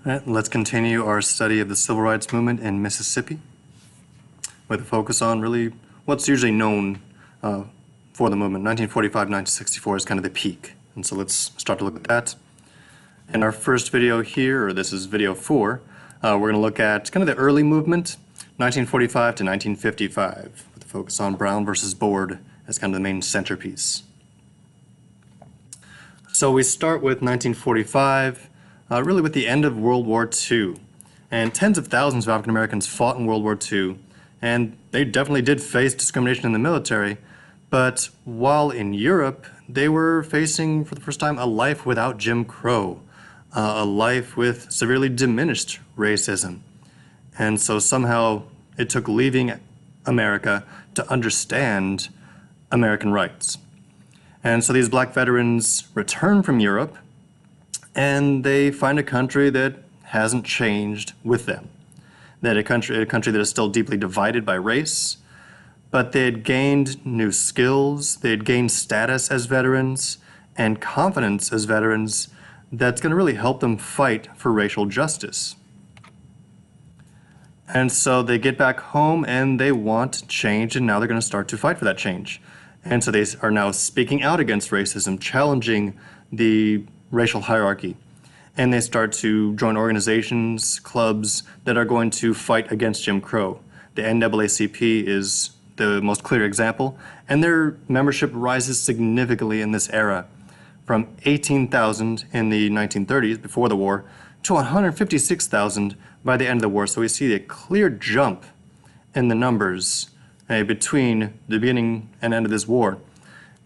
All right, let's continue our study of the civil rights movement in Mississippi with a focus on really what's usually known for the movement. 1945-1964 is kind of the peak, and so let's start to look at that. In our first video here, or this is video 4, we're going to look at kind of the early movement, 1945 to 1955, with a focus on Brown versus Board as kind of the main centerpiece. So we start with 1945, really with the end of World War II. And tens of thousands of African Americans fought in World War II, and they definitely did face discrimination in the military. But while in Europe, they were facing for the first time a life without Jim Crow, a life with severely diminished racism. And so somehow it took leaving America to understand American rights. And so these black veterans return from Europe, and they find a country that hasn't changed with them. That a country that is still deeply divided by race, but they had gained new skills, they had gained status as veterans, and confidence as veterans that's going to really help them fight for racial justice. And so they get back home and they want change, and now they're going to start to fight for that change. And so they are now speaking out against racism, challenging the racial hierarchy. And they start to join organizations, clubs that are going to fight against Jim Crow. The NAACP is the most clear example, and their membership rises significantly in this era, from 18,000 in the 1930s, before the war, to 156,000 by the end of the war. So we see a clear jump in the numbers between the beginning and end of this war.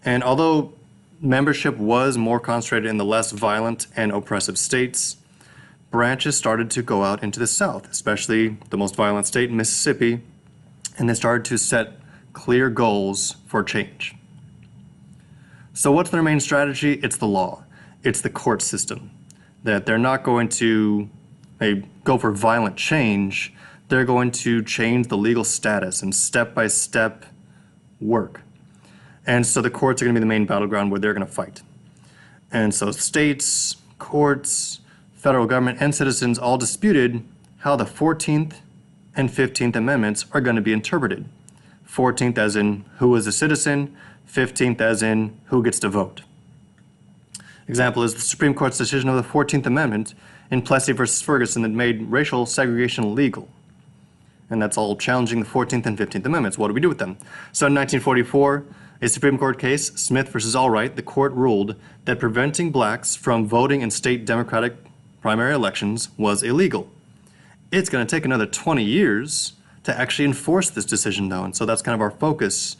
And although membership was more concentrated in the less violent and oppressive states, branches started to go out into the South, especially the most violent state, Mississippi, and they started to set clear goals for change. So what's their main strategy? It's the law. It's the court system. That they're not going to go for violent change. They're going to change the legal status and step-by-step work. And so the courts are going to be the main battleground where they're going to fight. And so states, courts, federal government, and citizens all disputed how the 14th and 15th Amendments are going to be interpreted. 14th as in who is a citizen, 15th as in who gets to vote. Example is the Supreme Court's decision of the 14th Amendment in Plessy versus Ferguson that made racial segregation legal. And that's all challenging the 14th and 15th Amendments. What do we do with them? So in 1944, a Supreme Court case, Smith versus Allwright, the court ruled that preventing blacks from voting in state Democratic primary elections was illegal. It's going to take another 20 years to actually enforce this decision, though, and so that's kind of our focus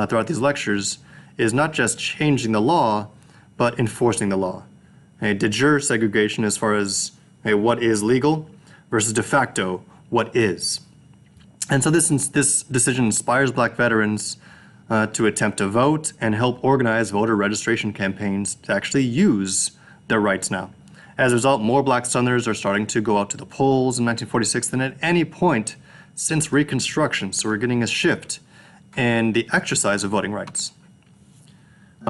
throughout these lectures, is not just changing the law, but enforcing the law. De jure segregation as far as what is legal versus de facto what is. And so this decision inspires black veterans to attempt to vote and help organize voter registration campaigns to actually use their rights now. As a result, more black Southerners are starting to go out to the polls in 1946 than at any point since Reconstruction. So we're getting a shift in the exercise of voting rights.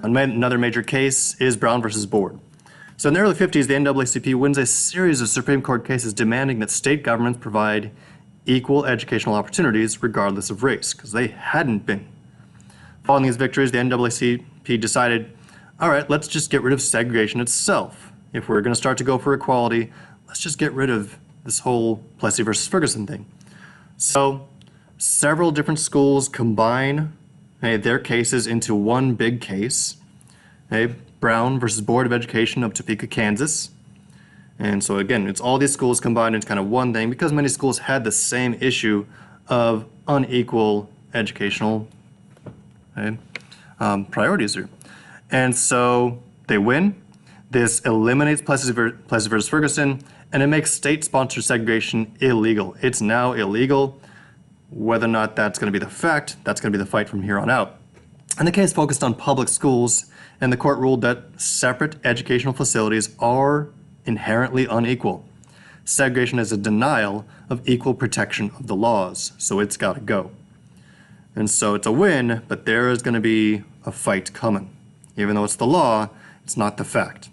Another major case is Brown versus Board. So in the early 50s, the NAACP wins a series of Supreme Court cases demanding that state governments provide equal educational opportunities regardless of race, because they hadn't been. Following these victories, the NAACP decided, all right, let's just get rid of segregation itself. If we're going to start to go for equality, let's just get rid of this whole Plessy versus Ferguson thing. So several different schools combine their cases into one big case, Brown versus Board of Education of Topeka, Kansas. And so again, it's all these schools combined into kind of one thing because many schools had the same issue of unequal educational priorities here. And so they win. This eliminates Plessy versus Ferguson, and it makes state-sponsored segregation illegal. It's now illegal. Whether or not that's going to be the fact, that's going to be the fight from here on out. And the case focused on public schools, and the court ruled that separate educational facilities are inherently unequal. Segregation is a denial of equal protection of the laws, so it's got to go. And so it's a win, but there is going to be a fight coming. Even though it's the law, it's not the fact.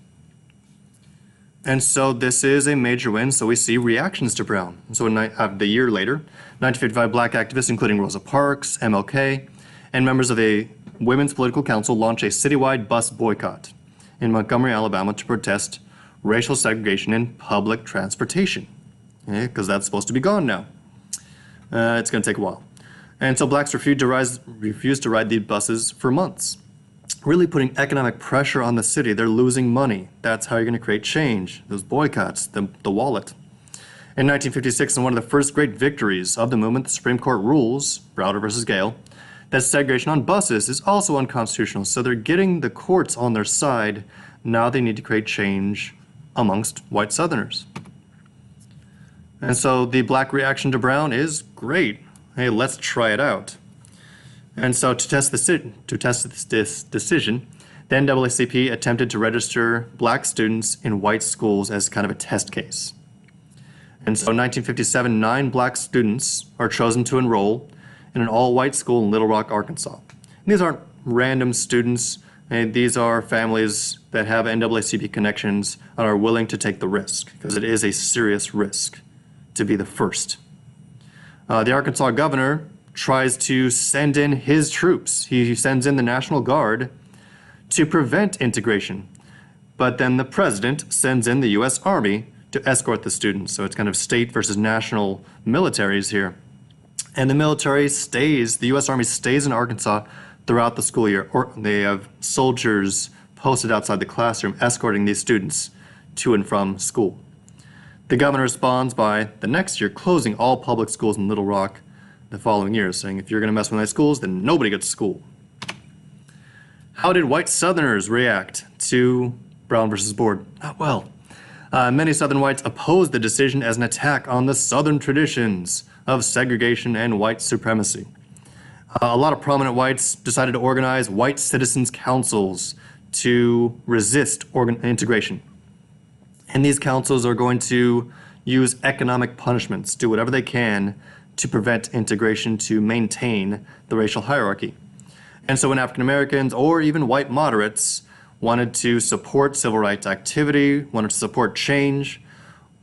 And so this is a major win. So we see reactions to Brown. So the year later, 1955, black activists, including Rosa Parks, MLK, and members of a women's political council launched a citywide bus boycott in Montgomery, Alabama to protest racial segregation in public transportation. Because that's supposed to be gone now. It's going to take a while. And so blacks refused to ride the buses for months, really putting economic pressure on the city. They're losing money. That's how you're going to create change, those boycotts, the wallet. In 1956, in one of the first great victories of the movement, the Supreme Court rules, Browder versus Gale, that segregation on buses is also unconstitutional. So they're getting the courts on their side. Now they need to create change amongst white Southerners. And so the black reaction to Brown is great. Hey, let's try it out. And so to test this decision, the NAACP attempted to register black students in white schools as kind of a test case. And so in 1957, 9 black students are chosen to enroll in an all-white school in Little Rock, Arkansas. And these aren't random students. These are families that have NAACP connections and are willing to take the risk, because it is a serious risk to be the first. The Arkansas governor tries to send in his troops. He sends in the National Guard to prevent integration. But then the president sends in the U.S. Army to escort the students. So it's kind of state versus national militaries here. And the military stays, the U.S. Army stays in Arkansas throughout the school year. Or they have soldiers posted outside the classroom escorting these students to and from school. The governor responds by the next year closing all public schools in Little Rock the following year, saying if you're going to mess with my schools, then nobody gets to school. How did white Southerners react to Brown versus Board? Not well. Many Southern whites opposed the decision as an attack on the Southern traditions of segregation and white supremacy. A lot of prominent whites decided to organize white citizens' councils to resist integration. And these councils are going to use economic punishments, do whatever they can to prevent integration, to maintain the racial hierarchy. And so when African Americans or even white moderates wanted to support civil rights activity, wanted to support change,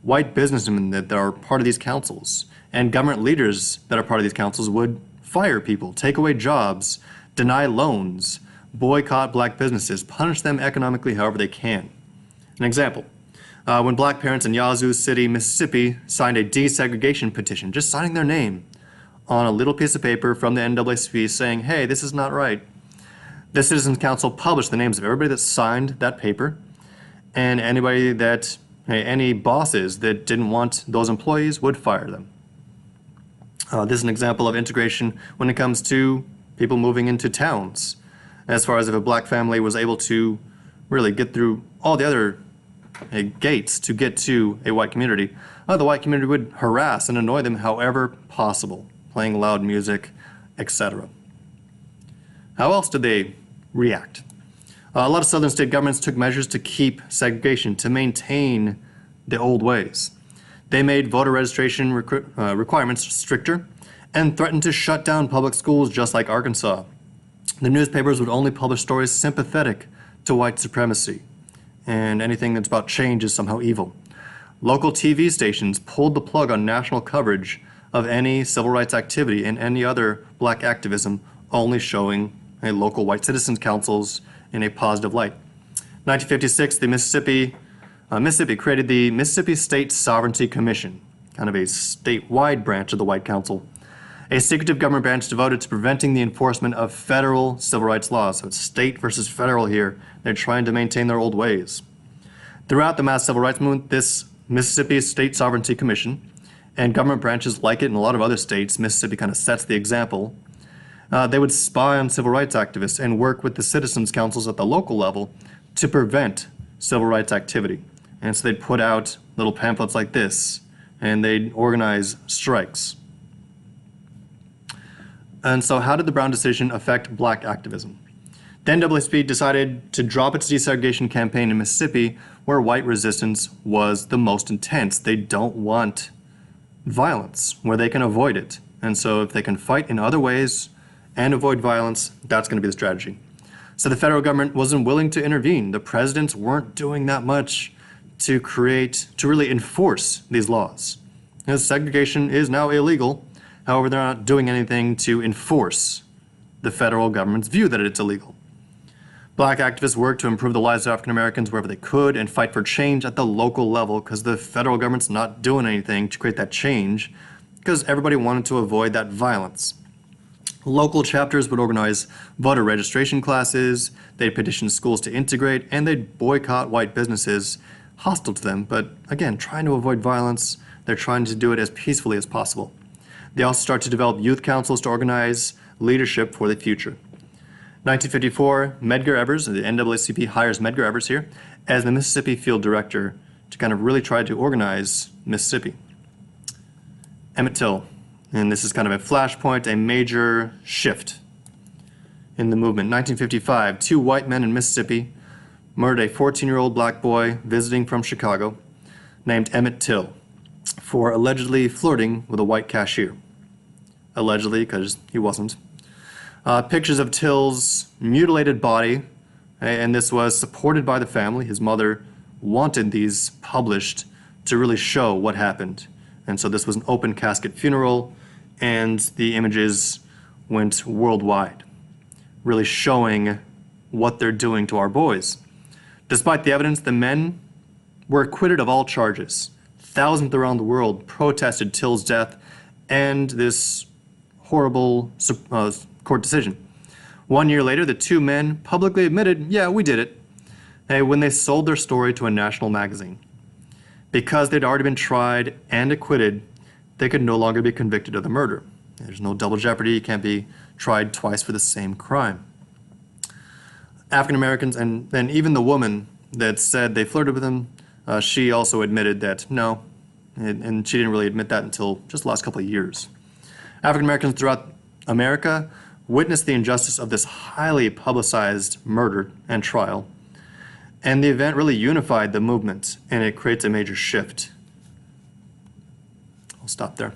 white businessmen that are part of these councils and government leaders that are part of these councils would fire people, take away jobs, deny loans, boycott black businesses, punish them economically however they can. An example. When black parents in Yazoo City, Mississippi signed a desegregation petition, just signing their name on a little piece of paper from the NAACP saying, hey, this is not right. The Citizens Council published the names of everybody that signed that paper, and any bosses that didn't want those employees would fire them. This is an example of integration when it comes to people moving into towns. As far as if a black family was able to really get through all the other gates to get to a white community, the white community would harass and annoy them however possible, playing loud music, etc. How else did they react? A lot of southern state governments took measures to keep segregation, to maintain the old ways. They made voter registration requirements stricter and threatened to shut down public schools just like Arkansas. The newspapers would only publish stories sympathetic to white supremacy, and anything that's about change is somehow evil. Local TV stations pulled the plug on national coverage of any civil rights activity and any other black activism, only showing local white citizens councils in a positive light. 1956, the Mississippi created the Mississippi State Sovereignty Commission, kind of a statewide branch of the White Council, a secretive government branch devoted to preventing the enforcement of federal civil rights laws. So it's state versus federal here. They're trying to maintain their old ways. Throughout the mass civil rights movement, this Mississippi State Sovereignty Commission and government branches like it in a lot of other states, Mississippi kind of sets the example. They would spy on civil rights activists and work with the citizens' councils at the local level to prevent civil rights activity. And so they'd put out little pamphlets like this, and they'd organize strikes. And so how did the Brown decision affect black activism? The NAACP decided to drop its desegregation campaign in Mississippi, where white resistance was the most intense. They don't want violence, where they can avoid it. And so if they can fight in other ways and avoid violence, that's going to be the strategy. So the federal government wasn't willing to intervene. The presidents weren't doing that much to really enforce these laws. Because segregation is now illegal, however, they're not doing anything to enforce the federal government's view that it's illegal. Black activists worked to improve the lives of African Americans wherever they could and fight for change at the local level because the federal government's not doing anything to create that change because everybody wanted to avoid that violence. Local chapters would organize voter registration classes, they'd petition schools to integrate, and they'd boycott white businesses hostile to them. But again, trying to avoid violence, they're trying to do it as peacefully as possible. They also start to develop youth councils to organize leadership for the future. 1954, Medgar Evers, the NAACP hires Medgar Evers here as the Mississippi field director to kind of really try to organize Mississippi. Emmett Till, and this is kind of a flashpoint, a major shift in the movement. 1955, two white men in Mississippi murdered a 14-year-old black boy visiting from Chicago named Emmett Till for allegedly flirting with a white cashier. Allegedly, because he wasn't. Pictures of Till's mutilated body, and this was supported by the family. His mother wanted these published to really show what happened. And so this was an open casket funeral, and the images went worldwide, really showing what they're doing to our boys. Despite the evidence, the men were acquitted of all charges. Thousands around the world protested Till's death and this horrible court decision. 1 year later, the two men publicly admitted, yeah, we did it, when they sold their story to a national magazine. Because they'd already been tried and acquitted, they could no longer be convicted of the murder. There's no double jeopardy. You can't be tried twice for the same crime. African Americans, and even the woman that said they flirted with him, she also admitted that no, and she didn't really admit that until just the last couple of years. African Americans throughout America witnessed the injustice of this highly publicized murder and trial, and the event really unified the movement, and it creates a major shift. I'll stop there.